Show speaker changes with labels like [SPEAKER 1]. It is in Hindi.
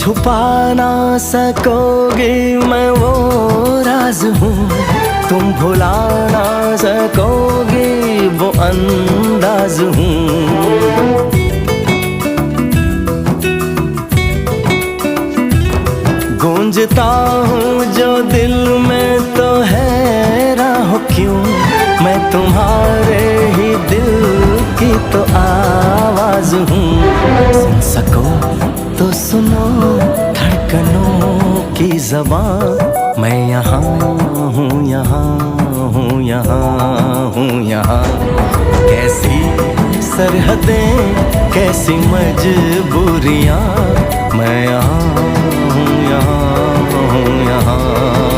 [SPEAKER 1] छुपा ना सकोगी मैं वो राज हूँ, तुम भुला ना सकोगी वो अंदाज हूँ। गूंजता हूँ जो दिल में तो हैरान हो क्यों, मैं तुम्हारे ही दिल की तो आवाज हूँ। सुन सको तो सुनो धड़कनों की ज़बान, मैं यहाँ हूँ, यहाँ हूँ, यहाँ हूँ, यहाँ। कैसी सरहदें, कैसी मजबूरियाँ, मैं यहाँ हूँ, यहाँ हूँ, यहाँ।